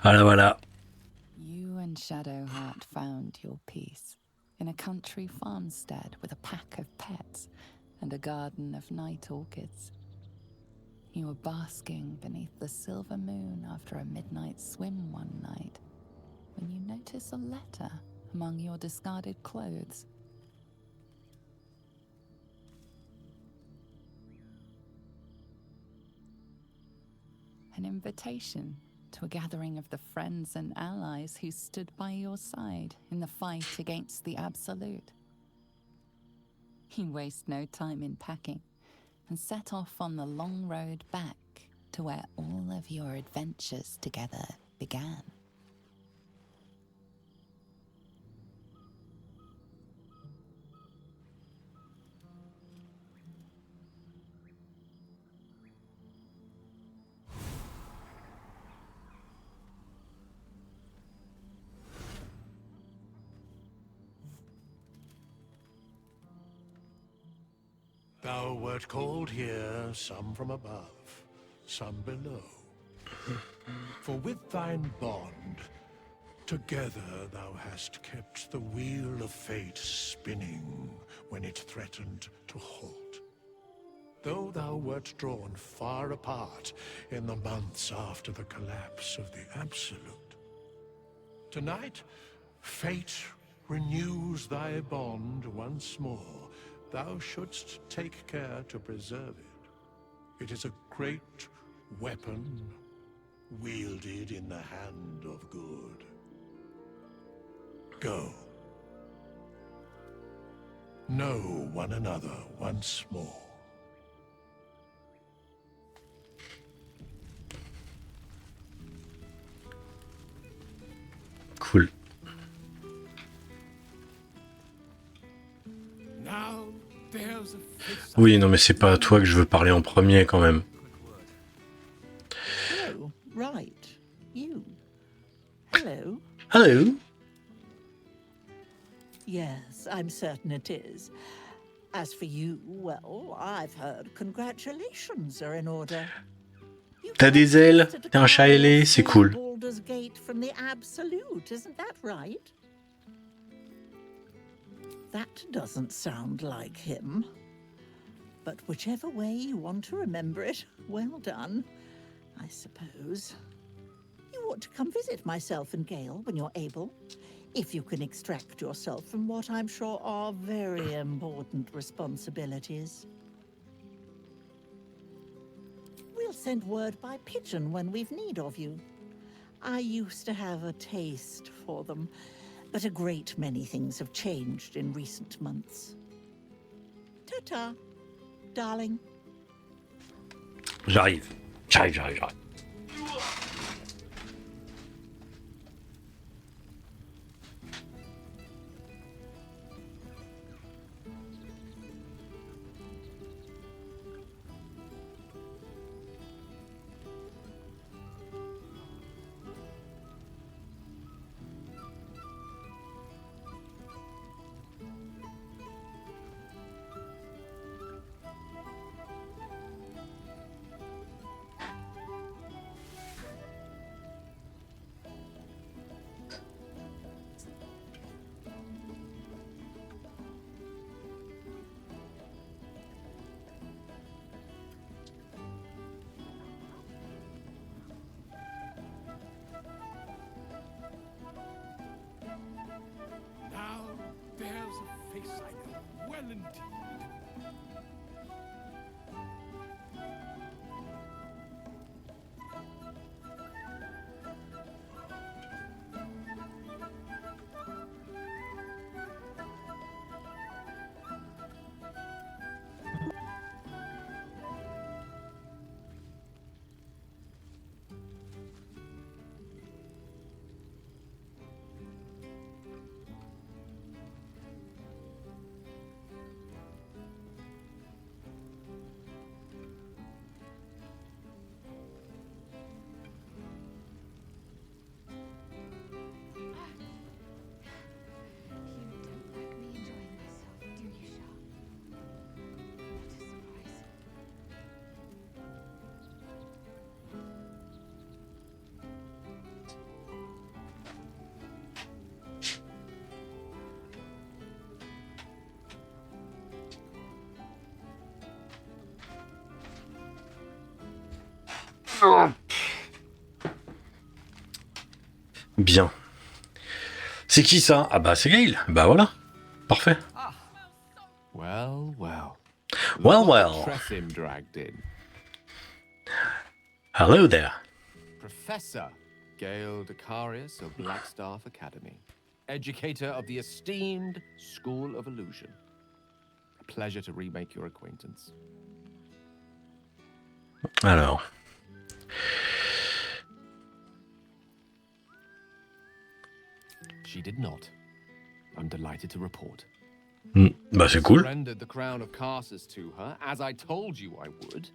Voilà, voilà. You and Shadowheart found your peace in a country farmstead with a pack of pets and a garden of night orchids. You were basking beneath the silver moon after a midnight swim one night when you notice a letter among your discarded clothes. An invitation to a gathering of the friends and allies who stood by your side in the fight against the Absolute. You waste no time in packing and set off on the long road back to where all of your adventures together began. Thou wert called here, some from above, some below. For with thine bond, together thou hast kept the wheel of fate spinning when it threatened to halt. Though thou wert drawn far apart in the months after the collapse of the Absolute, tonight, fate renews thy bond once more. Thou shouldst take care to preserve it. It is a great weapon wielded in the hand of good. Go. Know one another once more. Cool. Now there's a face. Oui, non, mais c'est pas à toi que je veux parler en premier quand même. Oh, right. You. Hello. Hello. Yes, I'm certain it is. As for you, well, I've heard congratulations are in order. T'as des ailes, t'es un chat ailé, c'est cool. Baldur's Gate from the Absolute, isn't that right? That doesn't sound like him. But whichever way you want to remember it, well done, I suppose. You ought to come visit myself and Gale when you're able, if you can extract yourself from what I'm sure are very important responsibilities. We'll send word by pigeon when we've need of you. I used to have a taste for them, but a great many things have changed in recent months. Ta-ta, darling. J'arrive. J'arrive. Now there's a face I know well indeed. Bien. C'est qui ça? Ah bah c'est Gail. Bah voilà. Parfait. Well, well. Well, Look what well. the Trethim dragged in. Hello there. Professor Gale Decarius of Blackstaff Academy. Educator of the esteemed School of Illusion. A pleasure to remake your acquaintance. Alors. She did not. I'm delighted to report. Bah c'est cool. Surrendered the crown of Carsus to her, as I told you I would.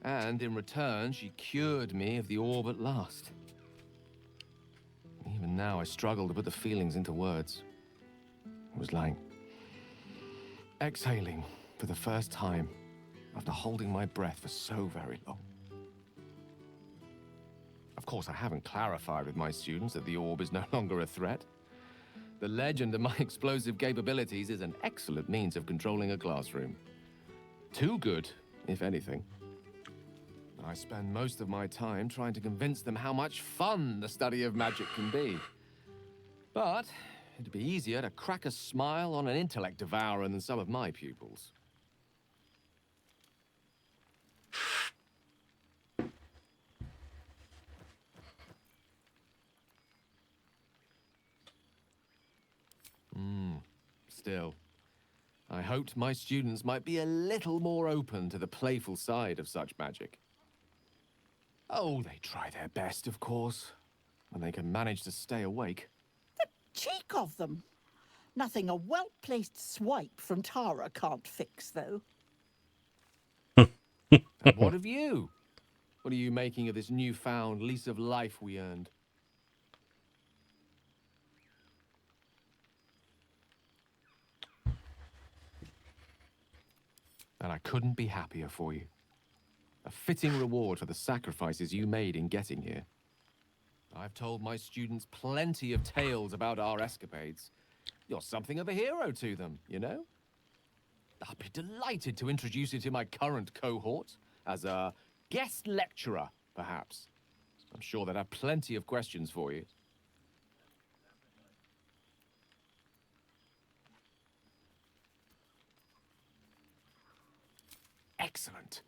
And in return, she cured me of the orb at last. Even now, I struggle to put the feelings into words. It was like exhaling for the first time after holding my breath for so very long. Of course, I haven't clarified with my students that the orb is no longer a threat. The legend of my explosive capabilities is an excellent means of controlling a classroom. Too good, if anything. I spend most of my time trying to convince them how much fun the study of magic can be. But it'd be easier to crack a smile on an intellect devourer than some of my pupils. Still, I hoped my students might be a little more open to the playful side of such magic. Oh, they try their best, of course, when they can manage to stay awake. Cheek of them. Nothing a well-placed swipe from Tara can't fix, though. And what of you? What are you making of this newfound lease of life we earned? And I couldn't be happier for you. A fitting reward for the sacrifices you made in getting here. I've told my students plenty of tales about our escapades. You're something of a hero to them, you know? I'll be delighted to introduce you to my current cohort as a guest lecturer, perhaps. I'm sure they'd have plenty of questions for you. Excellent.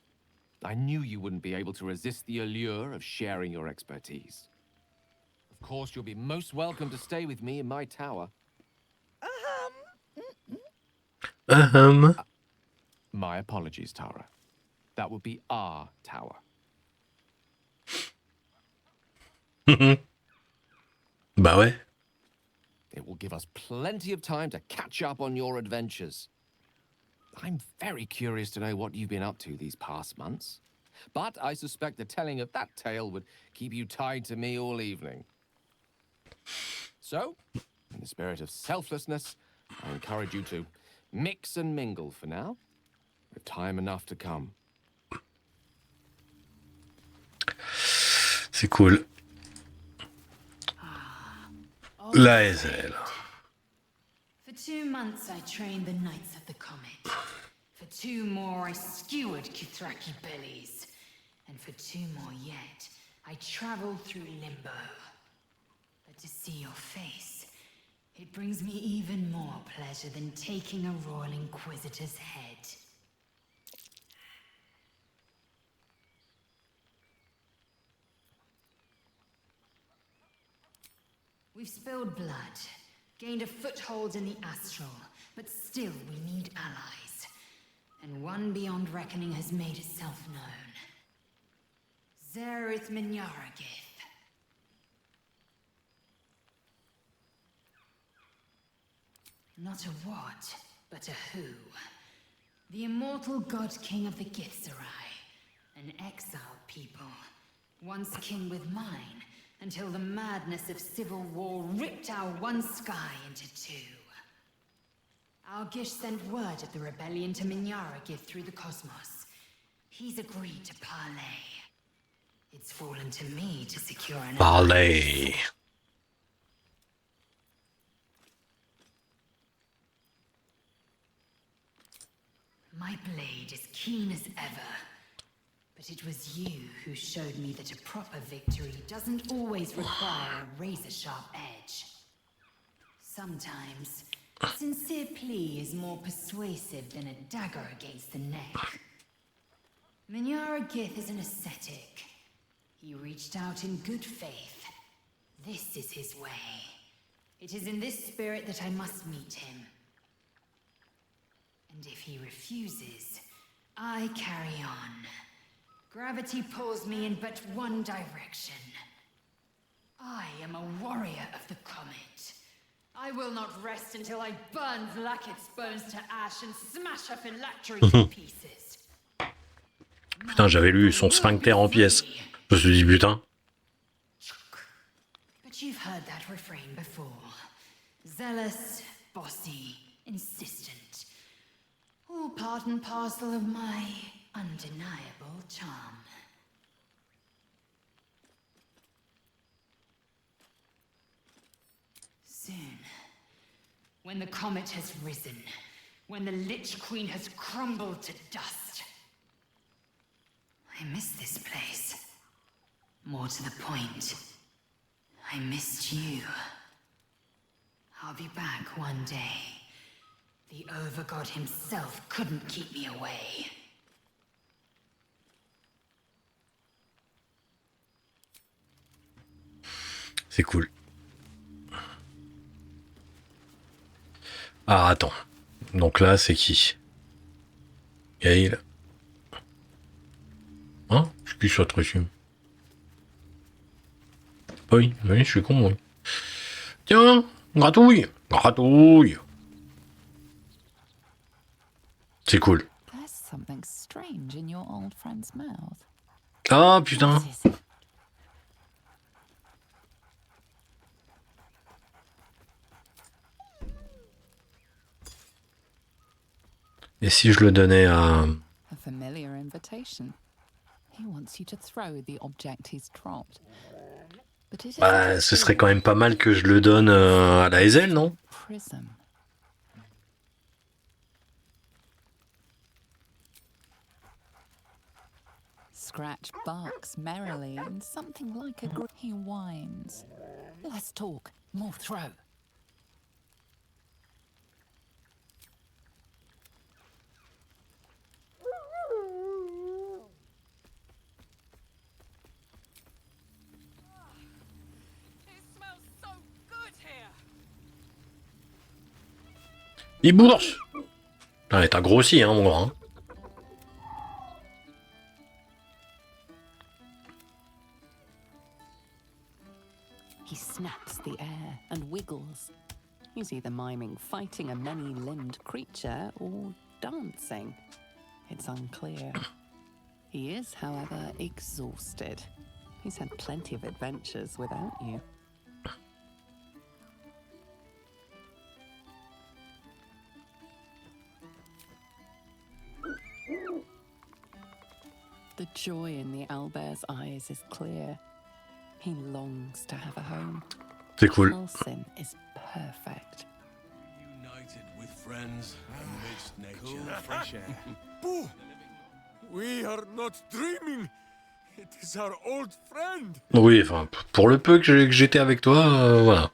I knew you wouldn't be able to resist the allure of sharing your expertise. Of course, you'll be most welcome to stay with me in my tower. My apologies, Tara. That would be our tower. Bah ouais. It will give us plenty of time to catch up on your adventures. I'm very curious to know what you've been up to these past months. But I suspect the telling of that tale would keep you tied to me all evening. So, in the spirit of selflessness, I encourage you to mix and mingle for now, with time enough to come. C'est cool. La SL. For 2 months I trained the Knights of the Comet. For 2 more I skewered Kithraki bellies. And for 2 more yet, I traveled through limbo. But to see your face, it brings me even more pleasure than taking a Royal Inquisitor's head. We've spilled blood, gained a foothold in the astral, but still we need allies. And one beyond reckoning has made itself known. Zerith Minyaragith. Not a what, but a who. The immortal god king of the Githzerai. An exiled people. Once king with mine, until the madness of civil war ripped our one sky into 2. Algish sent word of the rebellion to Minyaragith through the cosmos. He's agreed to parley. It's fallen to me to secure an Parley. My blade is keen as ever. But it was you who showed me that a proper victory doesn't always require a razor-sharp edge. Sometimes, a sincere plea is more persuasive than a dagger against the neck. Minyara Gith is an ascetic. He reached out in good faith. This is his way. It is in this spirit that I must meet him. And if he refuses, I carry on. Gravity pulls me in but one direction. I am a warrior of the comet. I will not rest until I burn Vlaakith's bones to ash and smash her phylactery to pieces. Putain, j'avais lu son sphincter en pièces. Je me suis dit, putain. But you've heard that refrain before. Zealous, bossy, insistent. All part and parcel of my undeniable charm. Soon, when the comet has risen, when the Lich Queen has crumbled to dust, I miss this place. More to the point, I missed you. I'll be back one day. The Overgod himself couldn't keep me away. C'est cool. Ah, attends. Donc là, c'est qui? Gail. Hein? C'est qui soit reçu? Oui, je suis con, oui. Tiens, gratouille! Gratouille! C'est cool. There's something strange in your old friend's mouth. Ah, putain! What is it? Et si je le donnais à... A familiar invitation. He wants you to throw the object he's dropped. But it Bah, ce serait quand même pas mal que je le donne à la Hazel, non? prism. Scratch barks merrily and something like a he whines. Let's talk. More throw. Il bourse! Ah, t'as grossi, hein, mon grand. He snaps the air and wiggles. He's either miming fighting a many-limbed creature or dancing. It's unclear. He is, however, exhausted. He's had plenty of adventures without you. The joy in the owlbear's eyes is clear. He longs to have a home. C'est cool. Halsin is perfect. United with friends amidst nature. Cool, fresh air. Boo! We are not dreaming. It is our old friend. Oui, enfin, pour le peu que j'étais avec toi, voilà.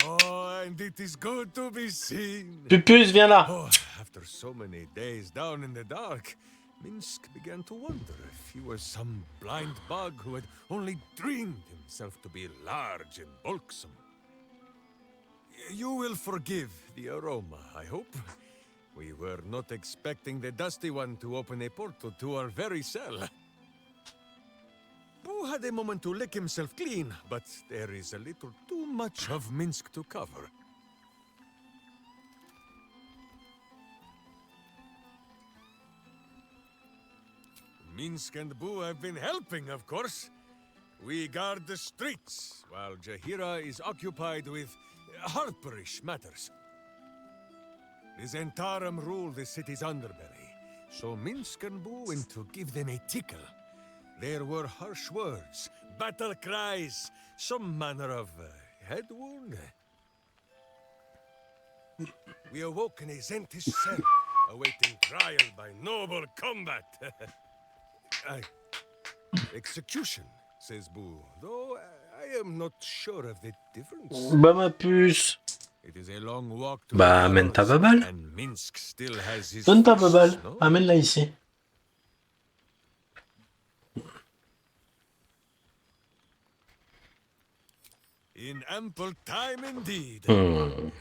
Oh, and it is good to be seen. Pupus, viens là! Oh, after so many days down in the dark, Minsk began to wonder if he was some blind bug who had only dreamed himself to be large and bulksome. You will forgive the aroma, I hope. We were not expecting the Dusty One to open a portal to our very cell. Boo had a moment to lick himself clean, but there is a little too much of Minsk to cover. Minsk and Boo have been helping, of course. We guard the streets, while Jahira is occupied with harperish matters. The Zentarum rule the city's underbelly, so Minsk and Boo went to give them a tickle. There were harsh words, battle cries, some manner of head wound. We awoke in a Zentish cell, awaiting trial by noble combat. Execution, says Boo, though I am not sure of the difference. Bah ma puce. It is a long walk to Bah the amène ta gallows, baballe. and Minsk still has his Donne ta fists, baballe. no? Amène-la ici. In ample time indeed.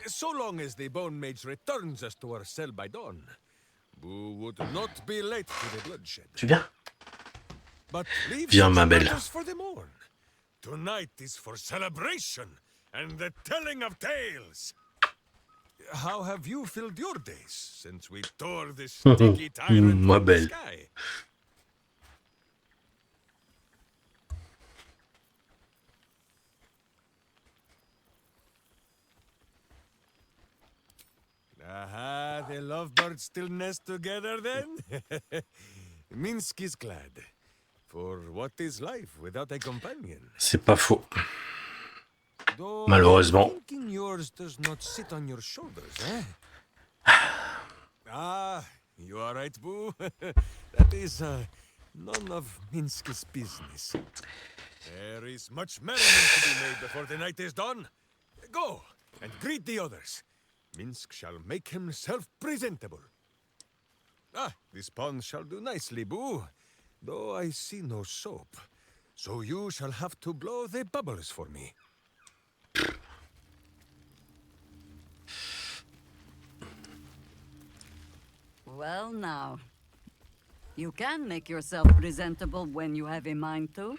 So long as the Bone Mage returns us to our cell by dawn, Boo would not be late to the bloodshed. Tu viens? But leave Viens, such ma belle. matters for the morn. Tonight is for celebration and the telling of tales. How have you filled your days since we tore this sticky tyrant Ma from the belle. sky? Aha, the lovebirds still nest together then? Minsk is glad. For what is life without a companion? C'est pas faux. Though Malheureusement. I'm thinking yours does not sit on your shoulders, eh? Ah, you are right, Boo. That is none of Minsk's business. There is much merriment to be made before the night is done. Go and greet the others. Minsk shall make himself presentable. Ah, this pond shall do nicely, Boo. Though I see no soap. So you shall have to blow the bubbles for me. Well, now. You can make yourself presentable when you have a mind to.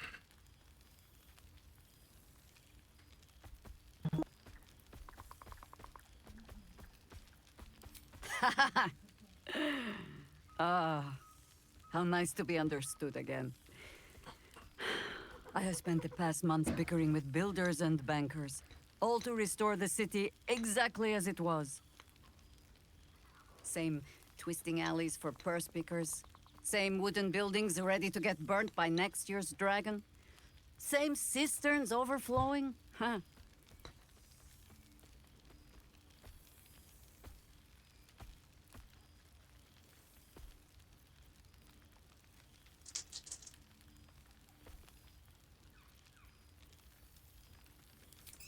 Ah, how nice to be understood again. I have spent the past months bickering with builders and bankers, all to restore the city exactly as it was. Same twisting alleys for purse pickers, same wooden buildings ready to get burnt by next year's dragon, same cisterns overflowing, huh?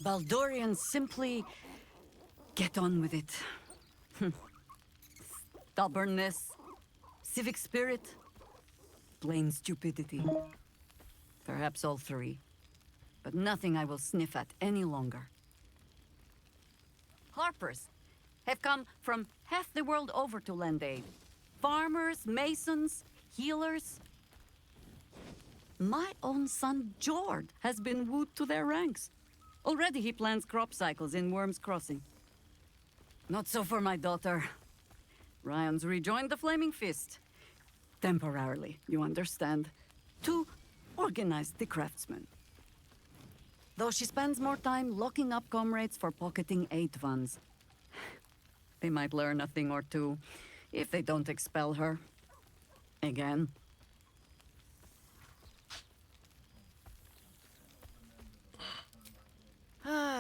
Baldurians simply get on with it. Stubbornness, civic spirit, plain stupidity. Perhaps all three, but nothing I will sniff at any longer. Harpers have come from half the world over to lend aid. Farmers, masons, healers. My own son, Jord, has been wooed to their ranks. Already he plans crop cycles in Worm's Crossing. Not so for my daughter. Ryan's rejoined the Flaming Fist. Temporarily, you understand. To organize the craftsmen. Though she spends more time locking up comrades for pocketing aid funds. They might learn a thing or two, if they don't expel her. Again.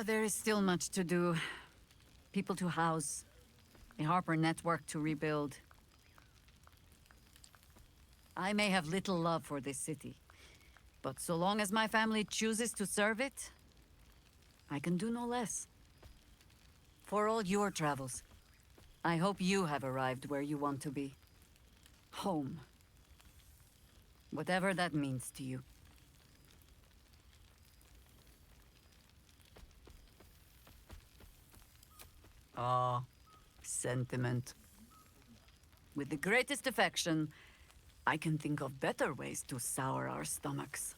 There is still much to do. People to house. A Harper network to rebuild. I may have little love for this city, but so long as my family chooses to serve it, I can do no less. For all your travels, I hope you have arrived where you want to be. Home. Whatever that means to you. Ah, sentiment. With the greatest affection, I can think of better ways to sour our stomachs.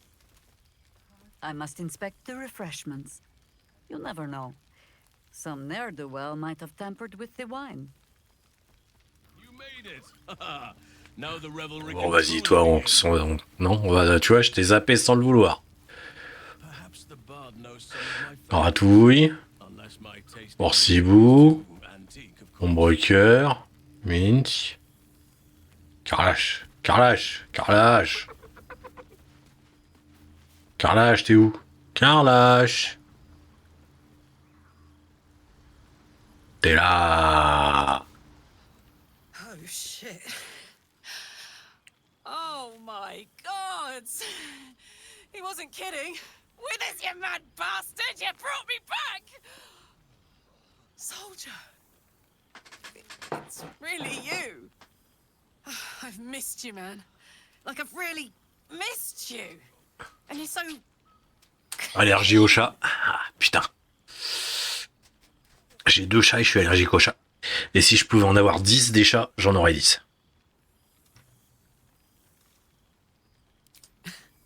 I must inspect the refreshments. You never know. Some ne'er-do-well might have tampered with the wine. You made it. Now the revelry Bon, vas-y, toi, non, on va, tu vois, je t'ai zappé sans le vouloir. Perhaps the bard knows some of my Ratouille, unless my taste Orsibou, antique, of course. Ombrecoeur, Mint, Carlache, Carlache, Carlache. Carlache, t'es où? Carlache. T'es là. Oh, wasn't kidding. Withers, you mad bastard! You brought me back! Soldier. It's really you. I've missed you, man. Like, I've really missed you. And you're so... Allergie au chat. Ah, putain. J'ai 2 chats et je suis allergique aux chats. Et si je pouvais en avoir 10 des chats, j'en aurais 10.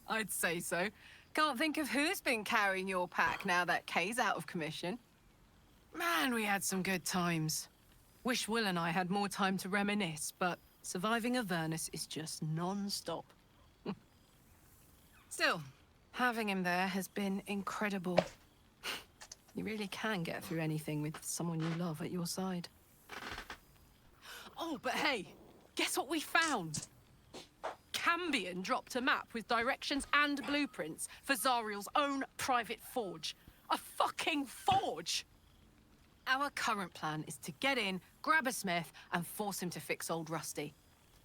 I'd say so. Can't think of who's been carrying your pack now that Kay's out of commission. Man, we had some good times. Wish Will and I had more time to reminisce, but surviving Avernus is just non-stop. Still, having him there has been incredible. You really can get through anything with someone you love at your side. Oh, but hey, guess what we found? Cambion dropped a map with directions and blueprints for Zariel's own private forge. A fucking forge! Our current plan is to get in, grab a smith, and force him to fix old Rusty.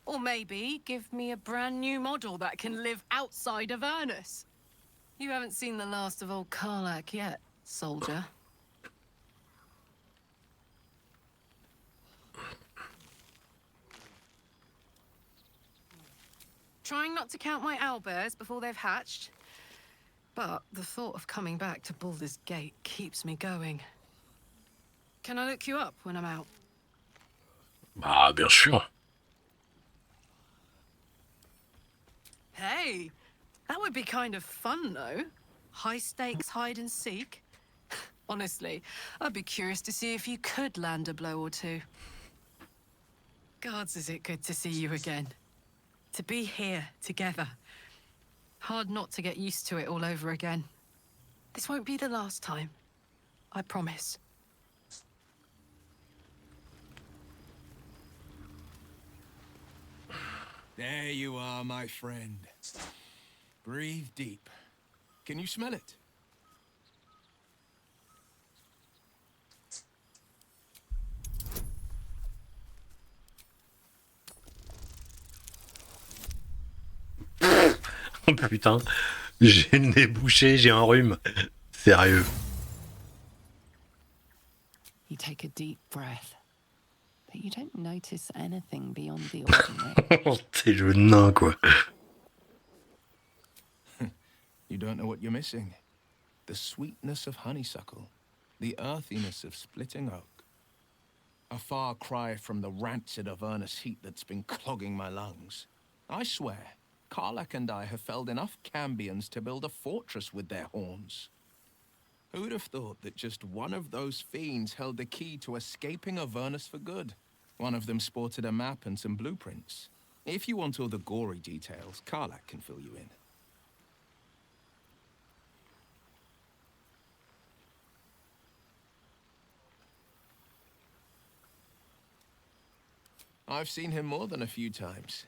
Or maybe give me a brand new model that can live outside of Avernus. You haven't seen the last of old Karlak yet, soldier. Trying not to count my owlbears before they've hatched. But the thought of coming back to Baldur's Gate keeps me going. Can I look you up when I'm out? Bah, bien sûr. Hey, that would be kind of fun, though. High stakes hide and seek. Honestly, I'd be curious to see if you could land a blow or two. Gods, is it good to see you again. To be here together. Hard not to get used to it all over again. This won't be the last time. I promise. There you are, my friend. Breathe deep. Can you smell it? Oh putain, j'ai le nez bouché, j'ai un rhume. Sérieux. You take a deep breath, but you don't notice anything beyond the ordinary. C'est le nain, quoi. You don't know what you're missing. The sweetness of honeysuckle, the earthiness of splitting oak. A far cry from the rancid Avernus heat that's been clogging my lungs. I swear, Karlak and I have felled enough Cambions to build a fortress with their horns. Who'd have thought that just one of those fiends held the key to escaping Avernus for good? One of them sported a map and some blueprints. If you want all the gory details, Karlak can fill you in. I've seen him more than a few times,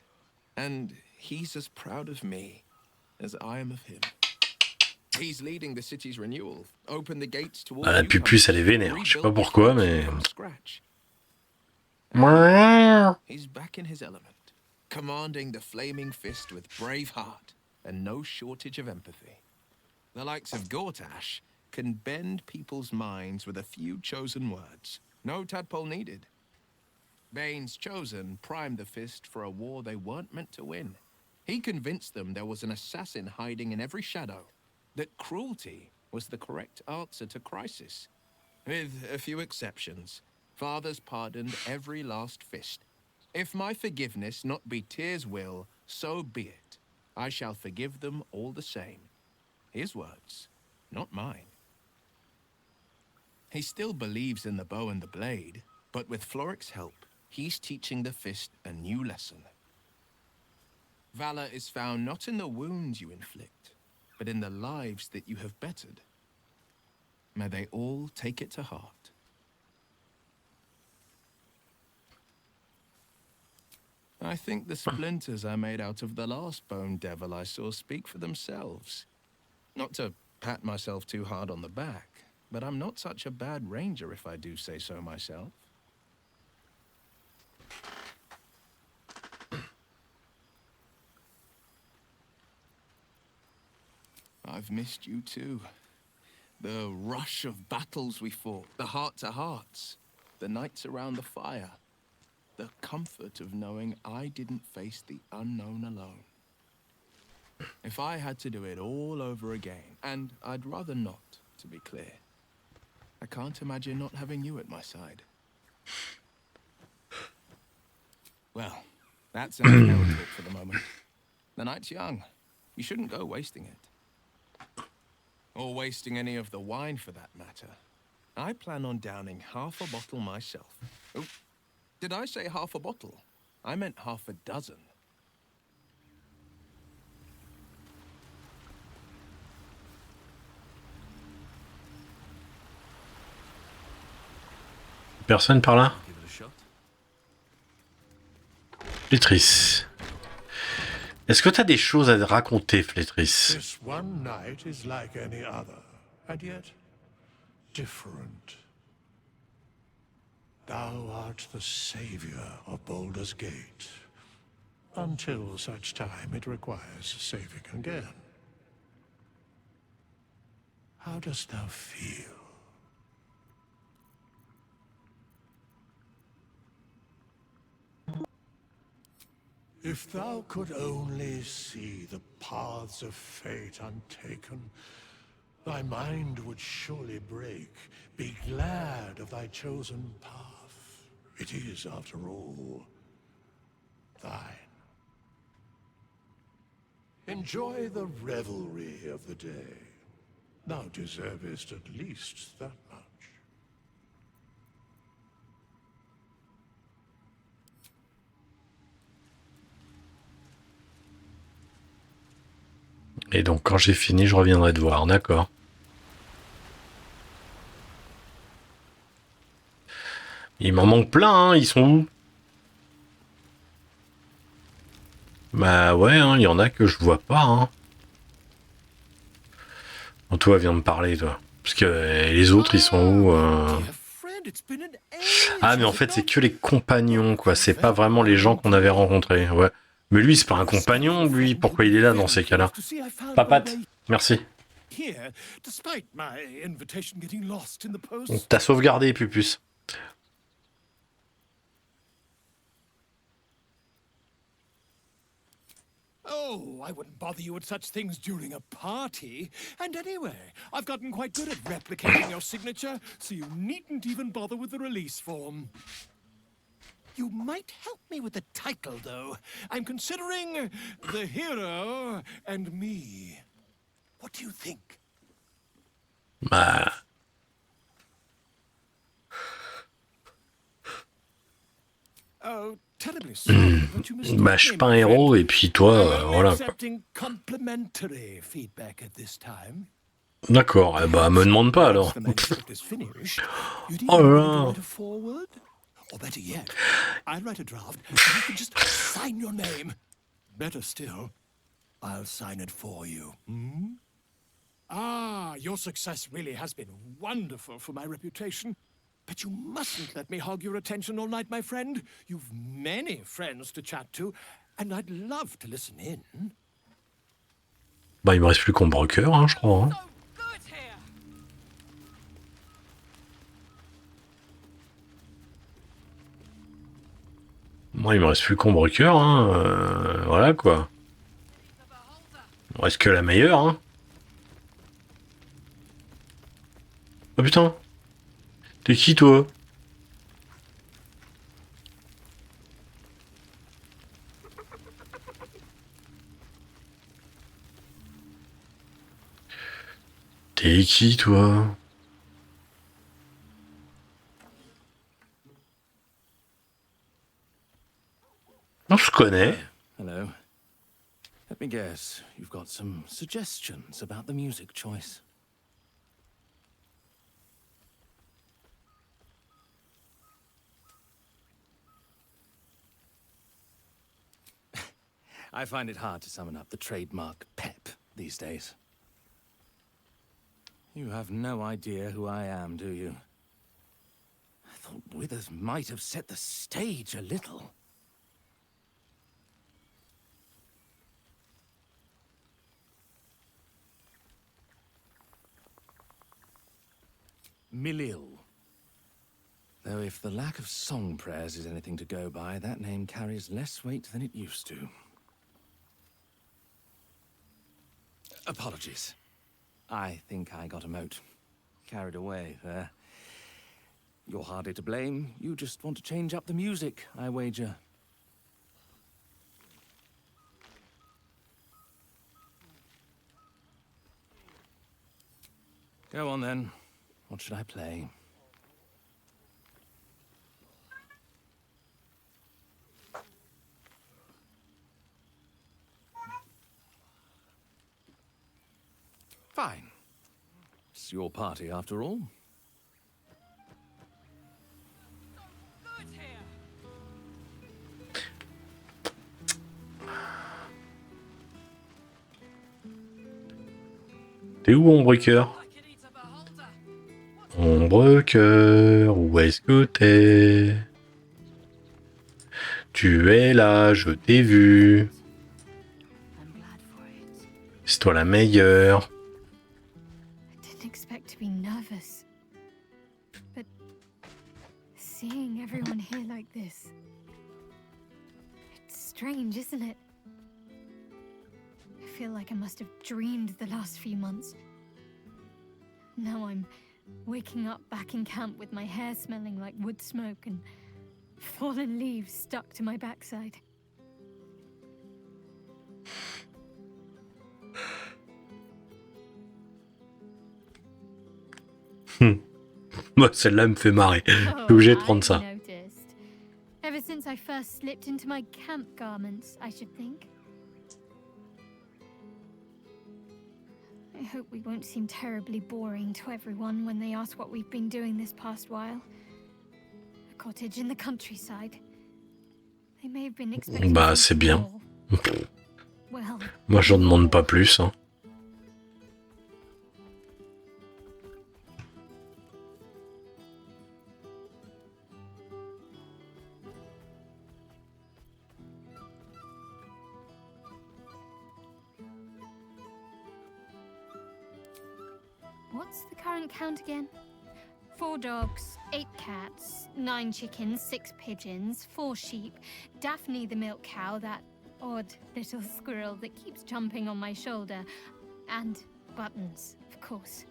and he's as proud of me as I am of him. He's leading the city's renewal, open the gates to all Ah, la pupus, elle est vénère. Je sais pas pourquoi, mais... He's back in his element, commanding the flaming fist with brave heart and no shortage of empathy. The likes of Gortash can bend people's minds with a few chosen words. No tadpole needed. Bane's Chosen primed the fist for a war they weren't meant to win. He convinced them there was an assassin hiding in every shadow, that cruelty was the correct answer to crisis. With a few exceptions, fathers pardoned every last fist. If my forgiveness not be Tyr's will, so be it. I shall forgive them all the same. His words, not mine. He still believes in the bow and the blade, but with Floric's help, he's teaching the fist a new lesson. Valor is found not in the wounds you inflict, but in the lives that you have bettered. May they all take it to heart. I think the splinters I made out of the last bone devil I saw speak for themselves. Not to pat myself too hard on the back, but I'm not such a bad ranger if I do say so myself. I've missed you too. The rush of battles we fought, the heart-to-hearts, the nights around the fire, the comfort of knowing I didn't face the unknown alone. If I had to do it all over again, and I'd rather not, to be clear, I can't imagine not having you at my side. Well, that's enough narrow talk for the moment. The night's young. You shouldn't go wasting it. Or wasting any of the wine, for that matter. I plan on downing half a bottle myself. Oh, did I say half a bottle? I meant half a dozen. Personne par là? Give it a shot. Flétrisse. Est-ce que t'as des choses à raconter, Flétrisse? This one night is like any other, and yet different. Thou art the savior of Baldur's Gate, until such time it requires saving again. How dost thou feel? If thou could only see the paths of fate untaken, thy mind would surely break. Be glad of thy chosen path. It is, after all, thine. Enjoy the revelry of the day. Thou deservest at least that much. Et donc quand j'ai fini, je reviendrai te voir, d'accord. Il m'en manque plein, hein, ils sont où? Bah ouais, hein, il y en a que je vois pas. Hein. Bon, toi, viens me parler, toi. Parce que les autres, ils sont où Ah, mais en fait, c'est que les compagnons, quoi. C'est pas vraiment les gens qu'on avait rencontrés, ouais. Mais lui, c'est pas un compagnon, lui. Pourquoi il est là dans ces cas-là? Papate, merci. T'as sauvegardé, Pupus. Oh, I wouldn't bother you with such things during a party. And anyway, I've gotten quite good at replicating your signature, so you needn't even bother with the release form. You might help me with the title, though. I'm considering The Hero and Me. What do you think? Bah... Oh, terribly sorry, but you must Bah, je suis pas un héros, et puis toi, voilà. Complimentary feedback at this time. D'accord, eh bah, me demande pas, alors. Oh là là. Or better yet, I'll write a draft and you can just sign your name. Better still, I'll sign it for you. Hmm? Ah, your success really has been wonderful for my reputation. But you mustn't let me hog your attention all night, my friend. You've many friends to chat to, and I'd love to listen in. Bah, il me reste plus qu'on broker, hein, je crois. Hein. Moi, il me reste plus qu'on broker, hein. Voilà, quoi. Il me reste que la meilleure, hein. Oh putain. T'es qui, toi? T'es qui, toi? Non, je connais. Hello. Let me guess, you've got some suggestions about the music choice. I find it hard to summon up the trademark pep these days. You have no idea who I am, do you? I thought Withers might have set the stage a little. Milil. Though if the lack of song prayers is anything to go by, that name carries less weight than it used to. Apologies. I think I got a mote. Carried away there. You're hardly to blame. You just want to change up the music, I wager. Go on then. What should I play? Fine. It's your party after all. T'es où, Ombre-Cœur? Ombre-Cœur, où est-ce que t'es? Tu es là, je t'ai vu. C'est toi la meilleure. I didn't expect to be nervous. But seeing everyone here like this, it's strange, isn't it? I feel like I must have dreamed the last few months. Now I'm waking up back in camp with my hair smelling like wood smoke and fallen leaves stuck to my backside. Moi, celle-là me fait marrer. Je suis obligé de prendre ça. Noticed. Ever since I first slipped into my camp garments, I should think. I hope we won't seem terribly boring to everyone when they ask what we've been doing this past while. A cottage in the countryside. They may have been expecting Bah, c'est bien. Well, Moi, j'en demande pas plus. Hein. what's the current count again? 4 dogs, 8 cats, 9 chickens, 6 pigeons, 4 sheep, Daphne the milk cow, that odd little squirrel that keeps jumping on my shoulder, and Buttons, of course.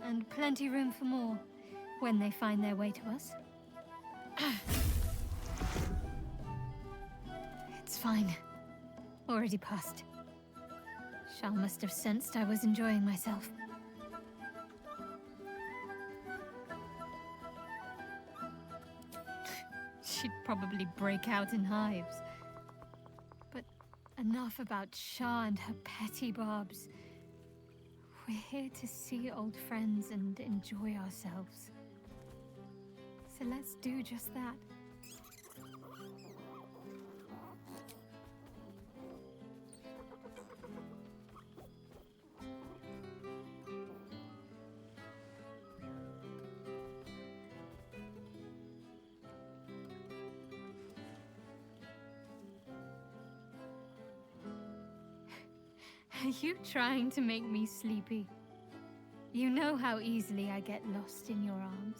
And plenty room for more when they find their way to us. It's fine. Already passed. Shal must have sensed I was enjoying myself. She'd probably break out in hives. But enough about Shah and her petty barbs. We're here to see old friends and enjoy ourselves. So let's do just that. Are you trying to make me sleepy? You know how easily I get lost in your arms.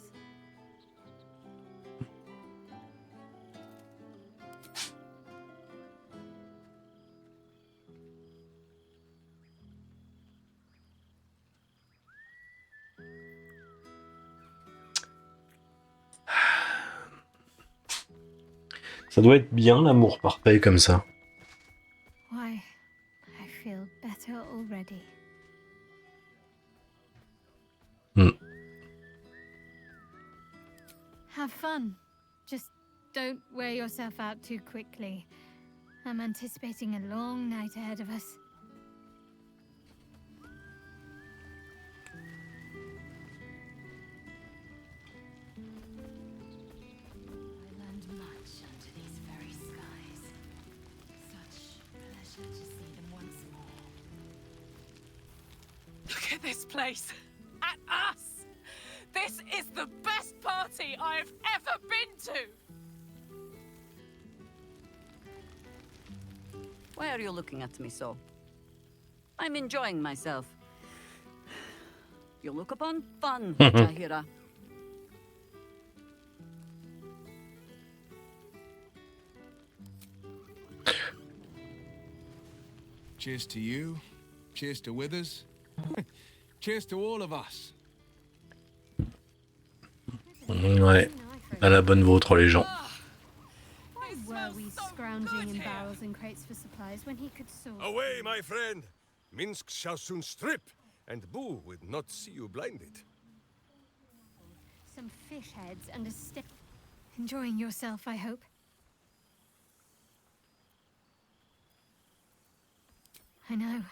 Ça doit être bien l'amour parfait comme ça. Why, I feel better already. Have fun. Just don't wear yourself out too quickly. I'm anticipating a long night ahead of us. I learned much under these very skies. Such pleasure to see them once more. Look at this place. At us. This is the best party I've ever been to. Why are you looking at me so? I'm enjoying myself. You look upon fun, Tahira. Cheers to you. Cheers to Withers. Cheers to all of us. Ouais, à la bonne vôtre les gens. Why were we scrounging in barrels and crates for supplies when he could source? Away, my friend! Minsk shall soon strip, and Boo would not see you blinded. Some fish heads and a stick. Enjoying yourself, I hope. I know.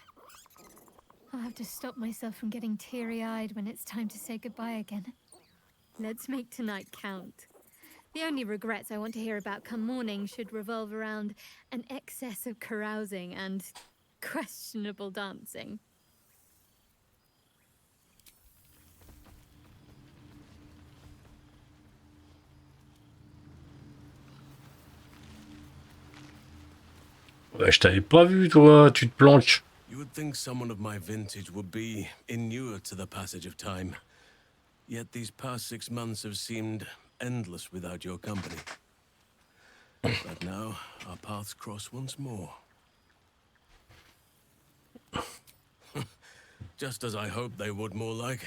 I'll have to stop myself from getting teary-eyed when it's time to say goodbye again. Let's make tonight count. The only regrets I want to hear about come morning should revolve around an excess of carousing and questionable dancing. Ouais, je t'avais pas vu, toi, tu te planques. You would think someone of my vintage would be inured to the passage of time. Yet these past 6 months have seemed endless without your company. But now, our paths cross once more. Just as I hoped they would, more like.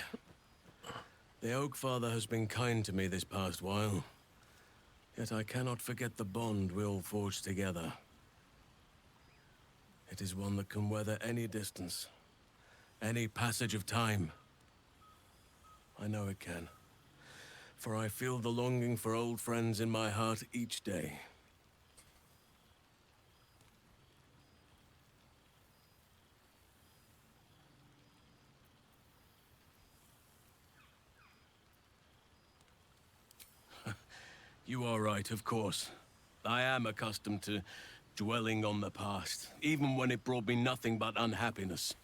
The Oak Father has been kind to me this past while. Yet I cannot forget the bond we all forged together. It is one that can weather any distance, any passage of time. I know it can, for I feel the longing for old friends in my heart each day. You are right, of course. I am accustomed to dwelling on the past, even when it brought me nothing but unhappiness.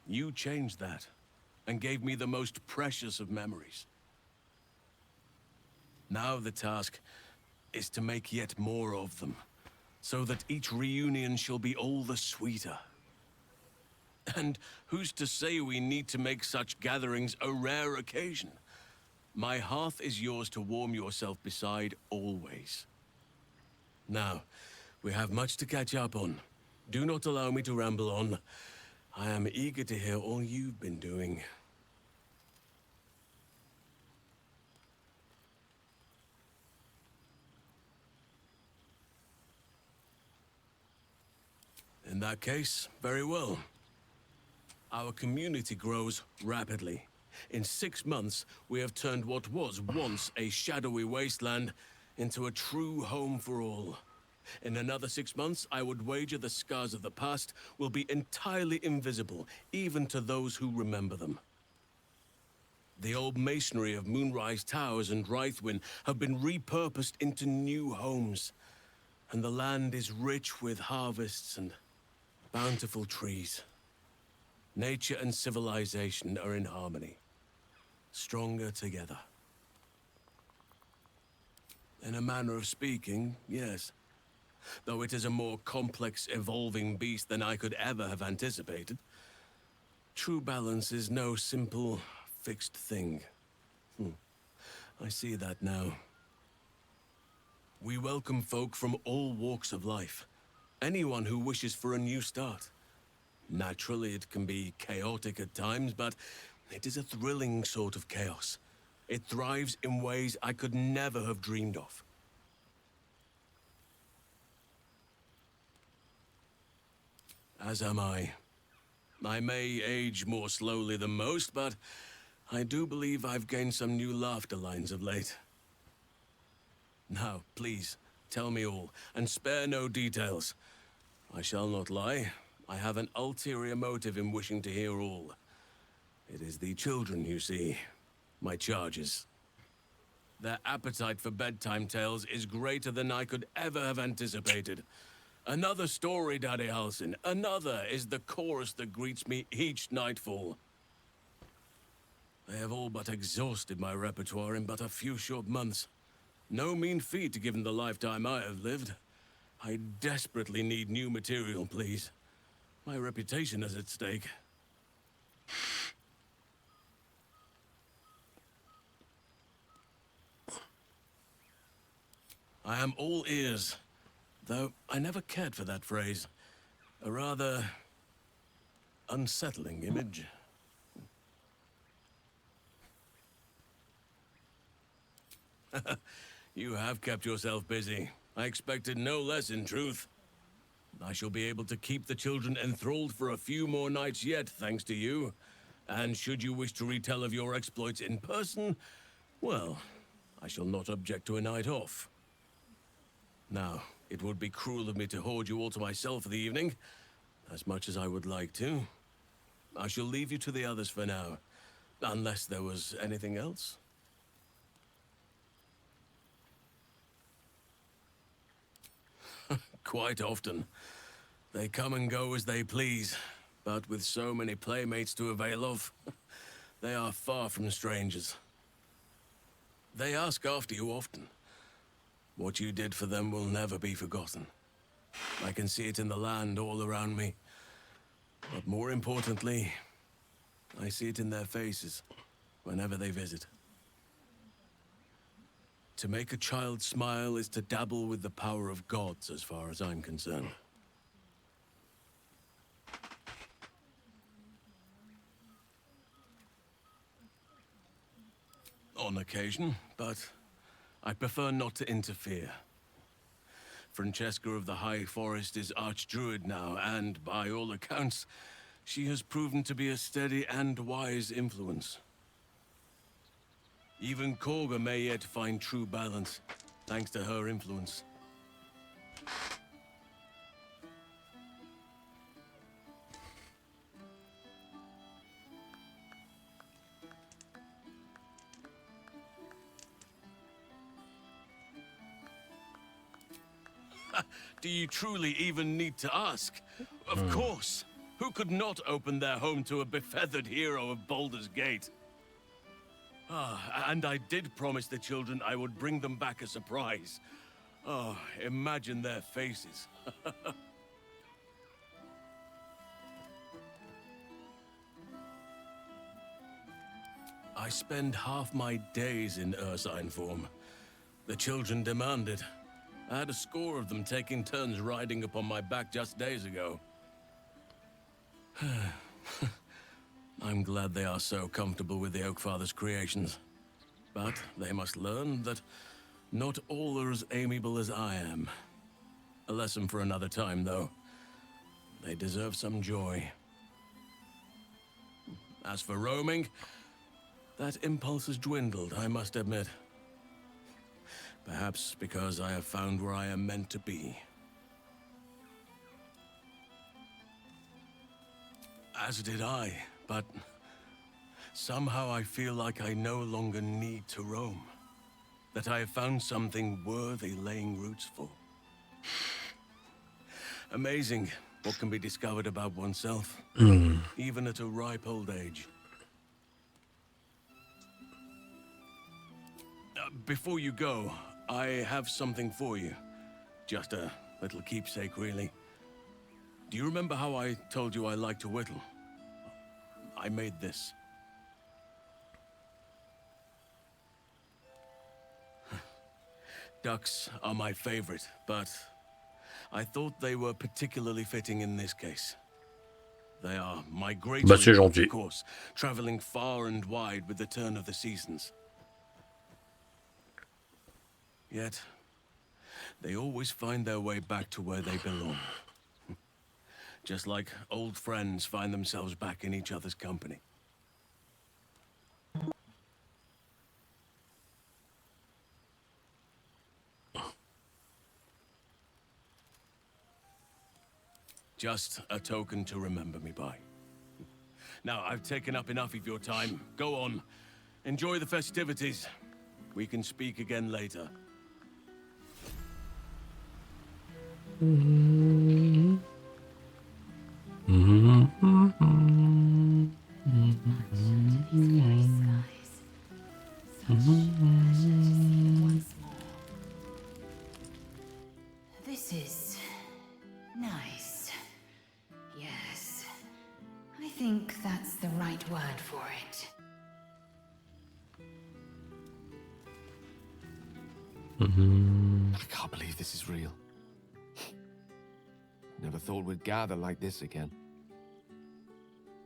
You changed that, and gave me the most precious of memories. Now the task is to make yet more of them, so that each reunion shall be all the sweeter. And who's to say we need to make such gatherings a rare occasion? My hearth is yours to warm yourself beside always. Now, we have much to catch up on. Do not allow me to ramble on. I am eager to hear all you've been doing. In that case, very well. Our community grows rapidly. In 6 months, we have turned what was once a shadowy wasteland into a true home for all. In another 6 months, I would wager the scars of the past will be entirely invisible, even to those who remember them. The old masonry of Moonrise Towers and Rythwin have been repurposed into new homes, and the land is rich with harvests and bountiful trees. Nature and civilization are in harmony, stronger together. In a manner of speaking, yes. Though it is a more complex, evolving beast than I could ever have anticipated. True balance is no simple, fixed thing. I see that now. We welcome folk from all walks of life. Anyone who wishes for a new start. Naturally, it can be chaotic at times, but it is a thrilling sort of chaos. It thrives in ways I could never have dreamed of. As am I. I may age more slowly than most, but I do believe I've gained some new laughter lines of late. Now, please, tell me all, and spare no details. I shall not lie. I have an ulterior motive in wishing to hear all. It is the children, you see. My charges. Their appetite for bedtime tales is greater than I could ever have anticipated. Another story, Daddy Halsin. Another is the chorus that greets me each nightfall. They have all but exhausted my repertoire in but a few short months. No mean feat given the lifetime I have lived. I desperately need new material, please. My reputation is at stake. I am all ears, though I never cared for that phrase. A rather unsettling image. You have kept yourself busy. I expected no less, in truth. I shall be able to keep the children enthralled for a few more nights yet, thanks to you. And should you wish to retell of your exploits in person, well, I shall not object to a night off. Now, it would be cruel of me to hoard you all to myself for the evening, as much as I would like to. I shall leave you to the others for now, unless there was anything else. Quite often. They come and go as they please, but with so many playmates to avail of, they are far from strangers. They ask after you often. What you did for them will never be forgotten. I can see it in the land all around me. But more importantly, I see it in their faces whenever they visit. To make a child smile is to dabble with the power of gods, as far as I'm concerned. On occasion, but I prefer not to interfere. Francesca of the High Forest is Archdruid now, and by all accounts, she has proven to be a steady and wise influence. Even Korga may yet find true balance, thanks to her influence. Do you truly even need to ask? Of course. Who could not open their home to a befeathered hero of Baldur's Gate? And I did promise the children I would bring them back a surprise. Oh, imagine their faces. I spend half my days in ursine form. The children demand it. I had a score of them taking turns riding upon my back just days ago. I'm glad they are so comfortable with the Oakfather's creations. But they must learn that not all are as amiable as I am. A lesson for another time, though. They deserve some joy. As for roaming, that impulse has dwindled, I must admit. Perhaps because I have found where I am meant to be. As did I, but somehow I feel like I no longer need to roam. That I have found something worthy laying roots for. Amazing what can be discovered about oneself, even at a ripe old age. Before you go, I have something for you. Just a little keepsake, really. Do you remember how I told you I like to whittle? I made this. Ducks are my favorite, but I thought they were particularly fitting in this case. They are migratory, of course, traveling far and wide with the turn of the seasons. Yet, they always find their way back to where they belong. Just like old friends find themselves back in each other's company. Just a token to remember me by. Now, I've taken up enough of your time. Go on. Enjoy the festivities. We can speak again later. This is Nice. Yes. I think that's the right word for it. I can't believe this is real. Never thought we'd gather like this again.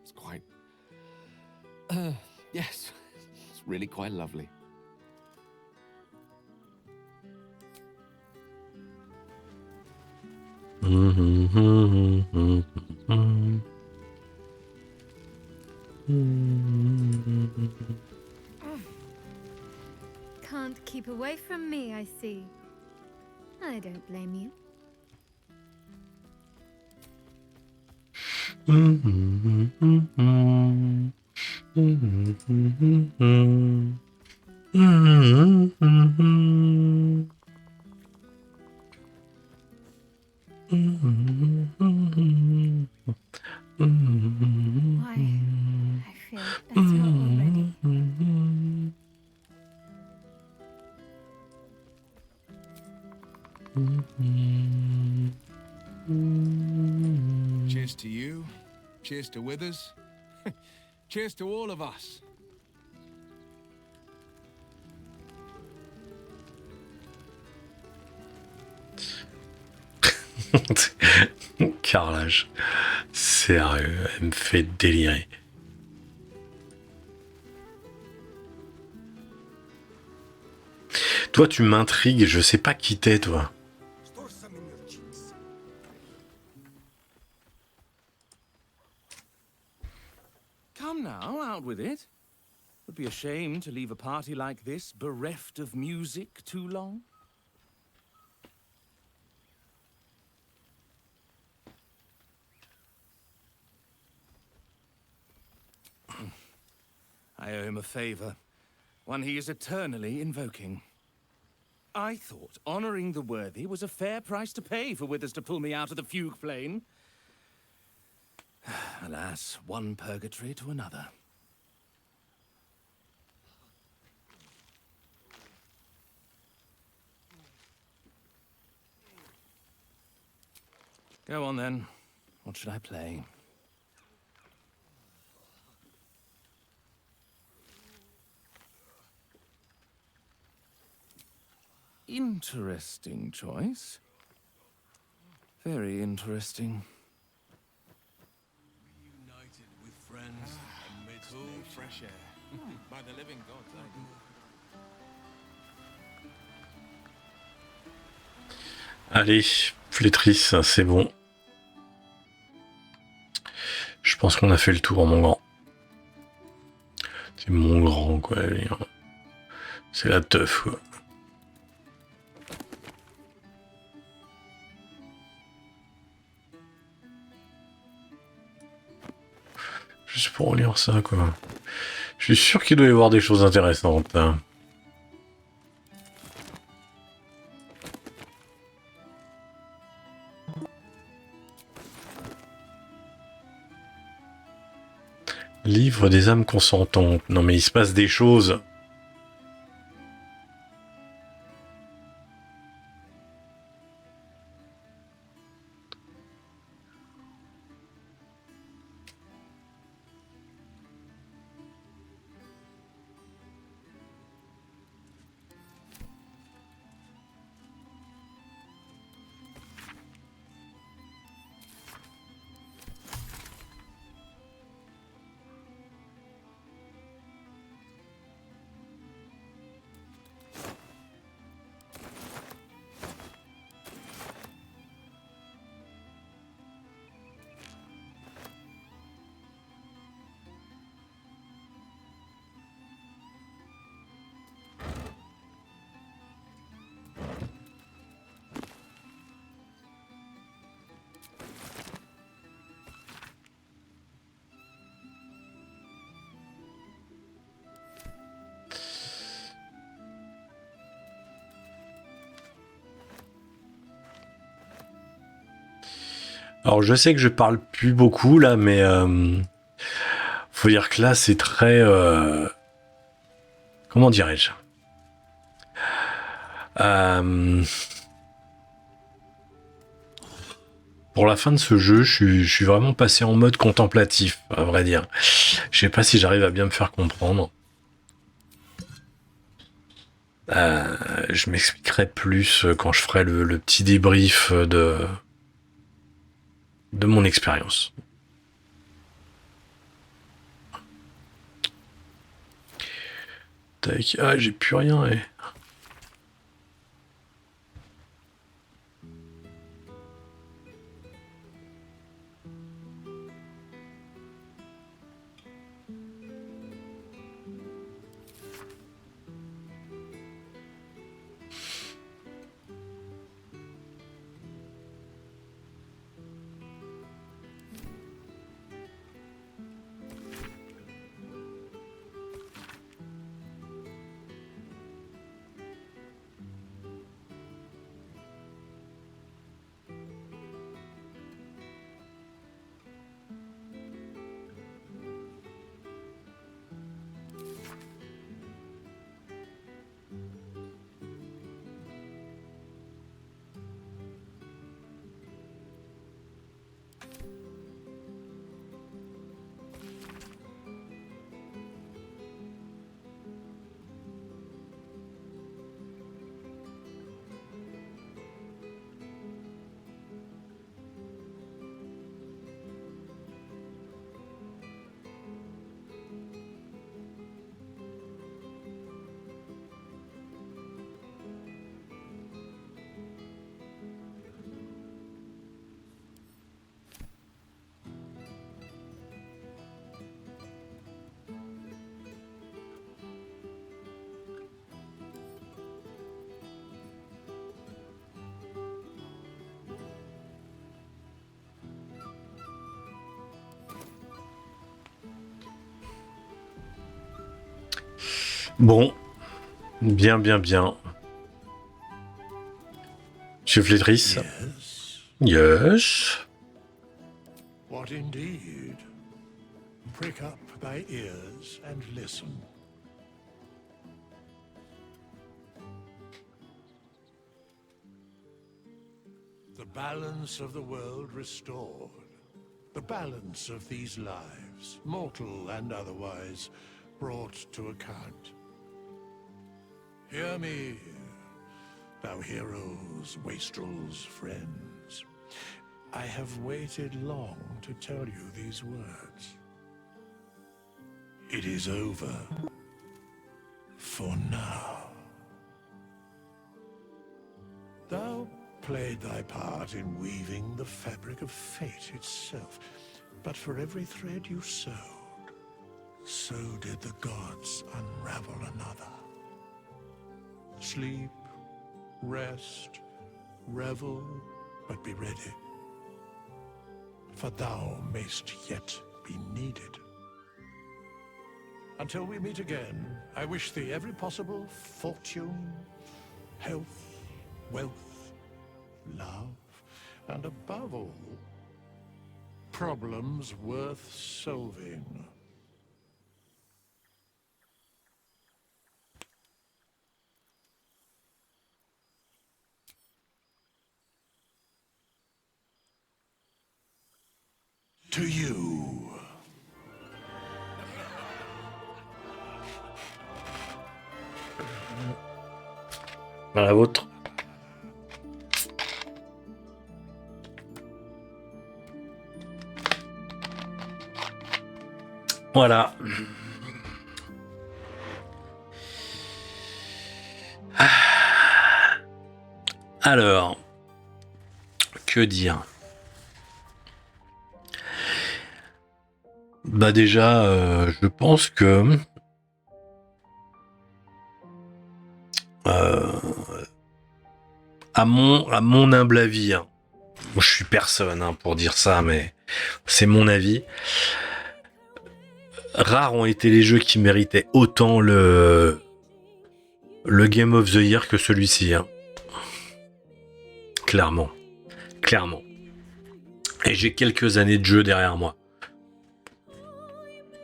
It's quite... yes, it's really quite lovely. Can't keep away from me, I see. I don't blame you. Why, I feel better already. Cheers to you. Cheers to Withers. Cheers to all of us. Carrelage. Sérieux, elle me fait délirer. Toi, tu m'intrigues, je sais pas qui t'es, toi. Come now, out with it. Would be a shame to leave a party like this bereft of music too long. I owe him a favor, one he is eternally invoking. I thought honoring the worthy was a fair price to pay for Withers to pull me out of the fugue plane. Alas, one purgatory to another. Go on then. What should I play? Interesting choice. Very interesting. United with friends amidst cool, fresh air. By the living gods, I do. Allez, flétrisse, c'est bon. Je pense qu'on a fait le tour, mon grand. C'est mon grand, quoi. C'est la teuf, quoi. Juste pour lire ça, quoi. Je suis sûr qu'il doit y avoir des choses intéressantes, hein. Livre des âmes consentantes. Non mais il se passe des choses. Alors je sais que je parle plus beaucoup là, mais faut dire que là c'est très comment dirais-je, pour la fin de ce jeu, je suis vraiment passé en mode contemplatif, à vrai dire. Je sais pas si j'arrive à bien me faire comprendre. Je m'expliquerai plus quand je ferai le petit débrief de mon expérience. Tac. Ah, j'ai plus rien. Bon, bien. Monsieur Flétris. Yes. What indeed? Prick up thy ears and listen. The balance of the world restored. The balance of these lives, mortal and otherwise, brought to account. Hear me, thou heroes, wastrels, friends. I have waited long to tell you these words. It is over. For now. Thou played thy part in weaving the fabric of fate itself, but for every thread you sewed, so did the gods unravel another. Sleep, rest, revel, but be ready. For thou mayst yet be needed. Until we meet again, I wish thee every possible fortune, health, wealth, love, and above all, problems worth solving. To you. Dans la vôtre. Voilà. Alors, que dire? Bah déjà, je pense que à mon humble avis, hein, moi, je suis personne pour dire ça, mais c'est mon avis. Rares ont été les jeux qui méritaient autant le Game of the Year que celui-ci. Hein. Clairement. Et j'ai quelques années de jeu derrière moi.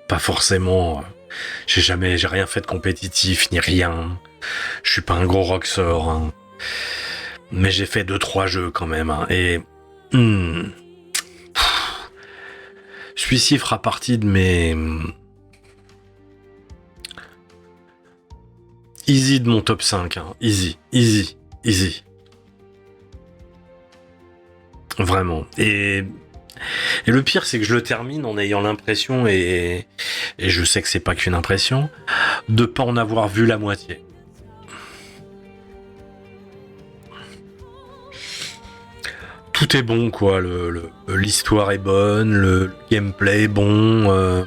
Pas forcément. J'ai rien fait de compétitif ni rien. Je suis pas un gros rockstar. Hein. Mais j'ai fait 2-3 jeux quand même. Hein. Et celui-ci fera partie de mes... Easy de mon top 5. Hein. Easy, easy, easy. Vraiment. Et le pire, c'est que je le termine en ayant l'impression, et je sais que c'est pas qu'une impression, de pas en avoir vu la moitié. Tout est bon, quoi. L'histoire est bonne, le gameplay est bon.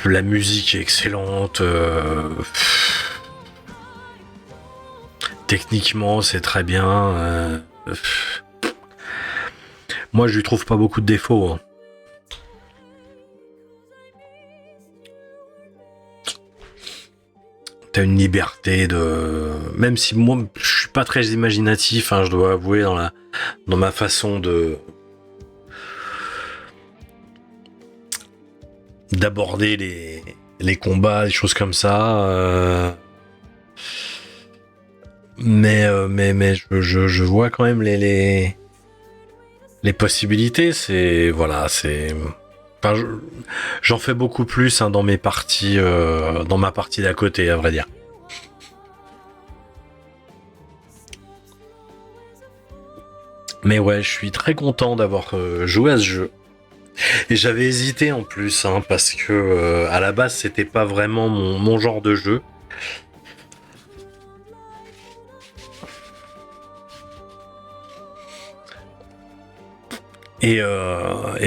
La musique est excellente. Techniquement, c'est très bien. Moi, je lui trouve pas beaucoup de défauts. Hein. T'as une liberté de... Même si moi, je suis pas très imaginatif, hein, je dois avouer, dans ma façon d'aborder les combats, des choses comme ça. Mais je vois quand même les possibilités. C'est... Voilà, c'est... Enfin, j'en fais beaucoup plus hein, dans mes parties, dans ma partie d'à côté, à vrai dire. Mais ouais, je suis très content d'avoir joué à ce jeu. Et j'avais hésité en plus, hein, parce que à la base, c'était pas vraiment mon genre de jeu. Et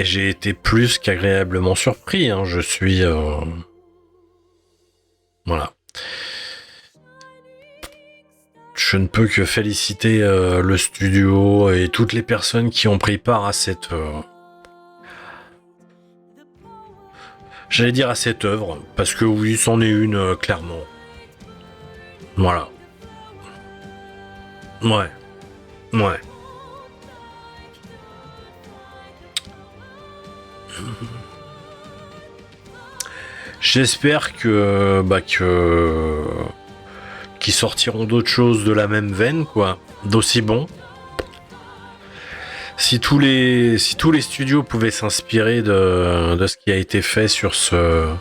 j'ai été plus qu'agréablement surpris. Hein. Je suis... Voilà. Je ne peux que féliciter le studio et toutes les personnes qui ont pris part à cette... J'allais dire à cette œuvre, parce que oui, c'en est une, clairement. Voilà. Ouais. Ouais. J'espère que qu'ils sortiront d'autres choses de la même veine, quoi, d'aussi bon. Si tous les studios pouvaient s'inspirer de ce qui a été fait sur ce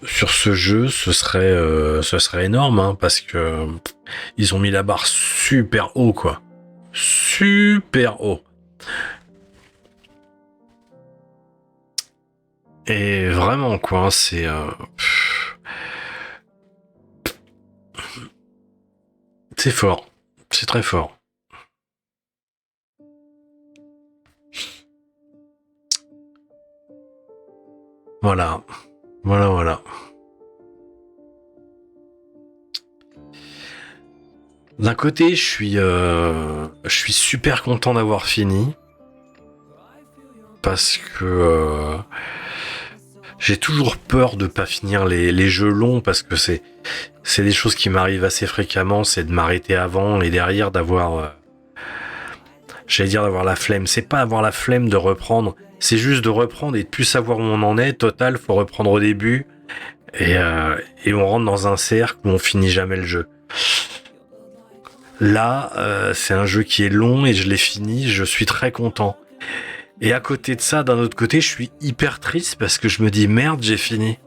jeu, ce serait énorme, hein, parce que ils ont mis la barre super haut, quoi, super haut. Et vraiment, quoi, c'est fort, c'est très fort. Voilà, voilà. D'un côté, je suis super content d'avoir fini, parce que j'ai toujours peur de pas finir les jeux longs, parce que c'est des choses qui m'arrivent assez fréquemment, c'est de m'arrêter avant et derrière d'avoir d'avoir la flemme. C'est pas avoir la flemme de reprendre, c'est juste de reprendre et de plus savoir où on en est. Total, faut reprendre au début et on rentre dans un cercle où on finit jamais le jeu. Là, c'est un jeu qui est long et je l'ai fini, je suis très content. Et à côté de ça, d'un autre côté, je suis hyper triste parce que je me dis merde, j'ai fini.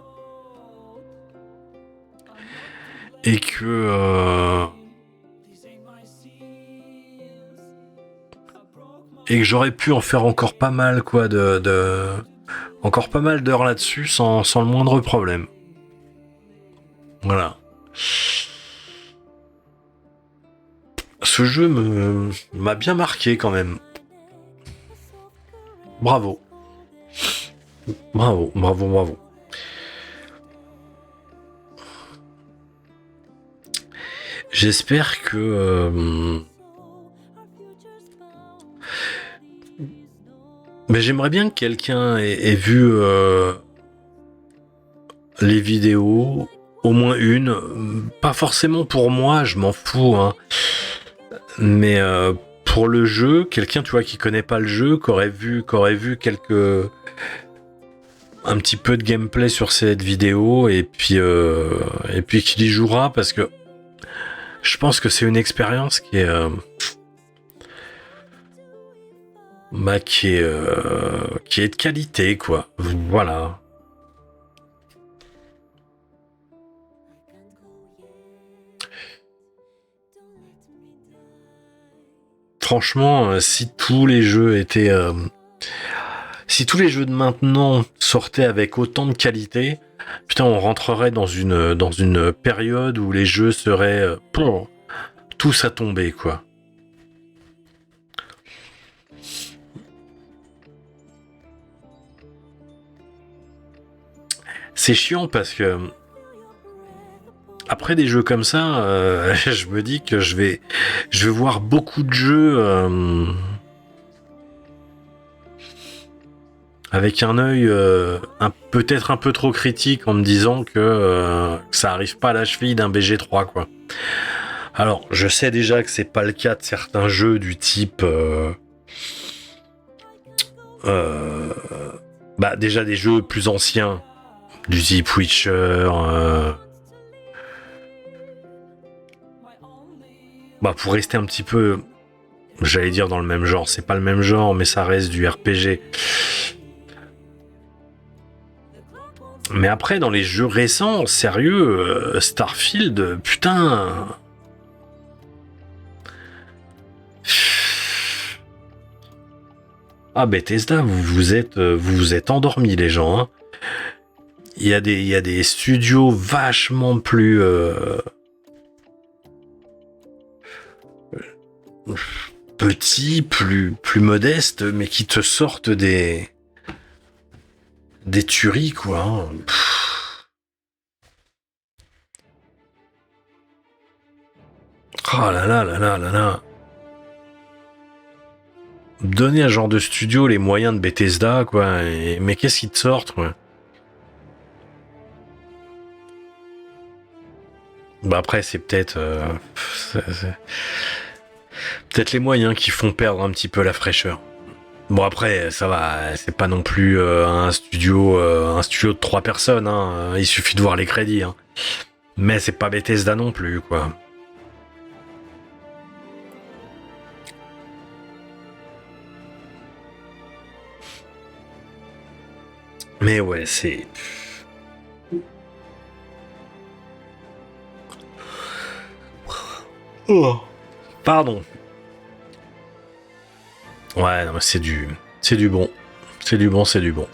Et que j'aurais pu en faire encore pas mal, quoi, encore pas mal d'heures là-dessus sans le moindre problème. Voilà. Ce jeu m'a bien marqué quand même. Bravo. J'espère que... Mais j'aimerais bien que quelqu'un ait vu les vidéos, au moins une. Pas forcément pour moi, je m'en fous, hein. Mais pour le jeu, quelqu'un, tu vois, qui connaît pas le jeu, qui aurait vu un petit peu de gameplay sur cette vidéo, et puis qu'il y jouera, parce que je pense que c'est une expérience qui est bah, qui est de qualité, quoi. Voilà. Franchement, si tous les jeux étaient... si tous les jeux de maintenant sortaient avec autant de qualité, putain, on rentrerait dans une période où les jeux seraient tous à tomber, quoi. C'est chiant parce que après des jeux comme ça, je me dis que je vais voir beaucoup de jeux avec un œil peut-être un peu trop critique en me disant que ça arrive pas à la cheville d'un BG3, quoi. Alors, je sais déjà que c'est pas le cas de certains jeux du type bah déjà des jeux plus anciens du type Witcher, bah pour rester un petit peu, j'allais dire dans le même genre, c'est pas le même genre, mais ça reste du RPG. Mais après, dans les jeux récents, sérieux, Starfield, putain. Ah, Bethesda, vous vous êtes endormis, les gens. Hein. Il y a des studios vachement plus petits, plus modestes, mais qui te sortent des tueries, quoi. Hein. Oh là là là là là là. Donner à ce genre de studio les moyens de Bethesda, quoi. Mais qu'est-ce qu'ils te sortent, quoi. Bah après, c'est peut-être peut-être les moyens qui font perdre un petit peu la fraîcheur. Bon après, ça va, c'est pas non plus un studio de 3 personnes, hein. Il suffit de voir les crédits, hein. Mais c'est pas Bethesda non plus, quoi. Mais ouais, c'est... Oh. Pardon. Ouais, non, mais c'est du bon. C'est du bon.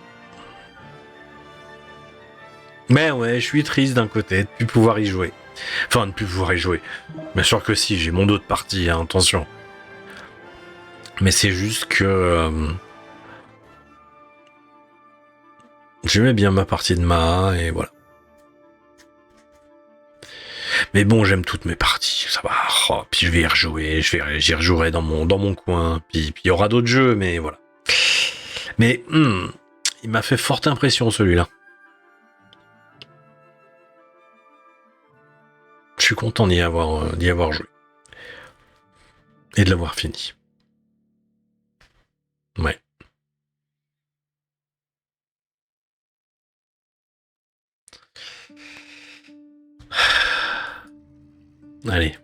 Mais ouais, je suis triste d'un côté de plus pouvoir y jouer. Enfin, de plus pouvoir y jouer. Bien sûr que si, j'ai mon dos de partie, hein, attention. Mais c'est juste que... j'aimais bien ma partie de Ma, et voilà. Mais bon, j'aime toutes mes parties, ça va. Oh, puis je vais y rejouer, j'y rejouerai dans mon coin. Puis il y aura d'autres jeux, mais voilà. Mais il m'a fait forte impression, celui-là. Je suis content d'y avoir joué. Et de l'avoir fini. Ouais. Allez.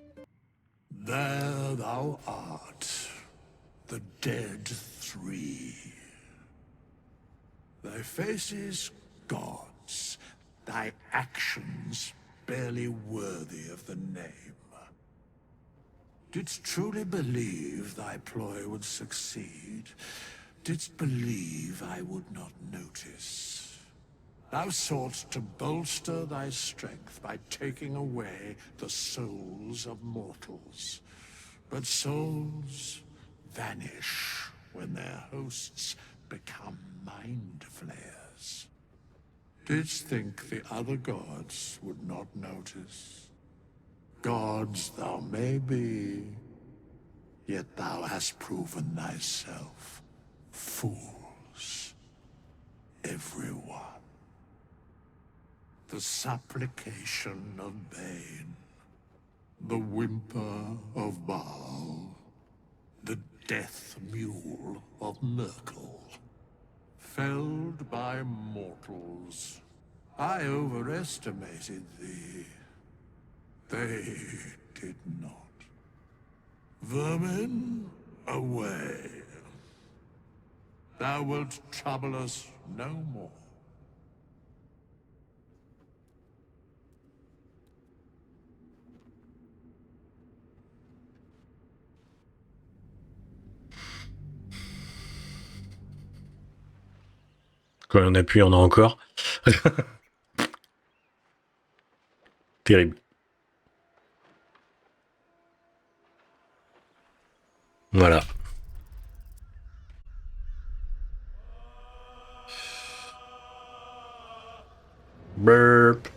There thou art, the dead three. Thy faces gods, thy actions barely worthy of the name. Didst truly believe thy ploy would succeed? Didst believe I would not notice? Thou soughtst to bolster thy strength by taking away the souls of mortals. But souls vanish when their hosts become mind flayers. Didst think the other gods would not notice? Gods thou may be, yet thou hast proven thyself fools, everyone. The supplication of Bane, the whimper of Baal, the death mule of Merkel, felled by mortals. I overestimated thee. They did not. Vermin, away. thou wilt trouble us no more. Quand on appuie, on a encore. Terrible. Voilà. Burp.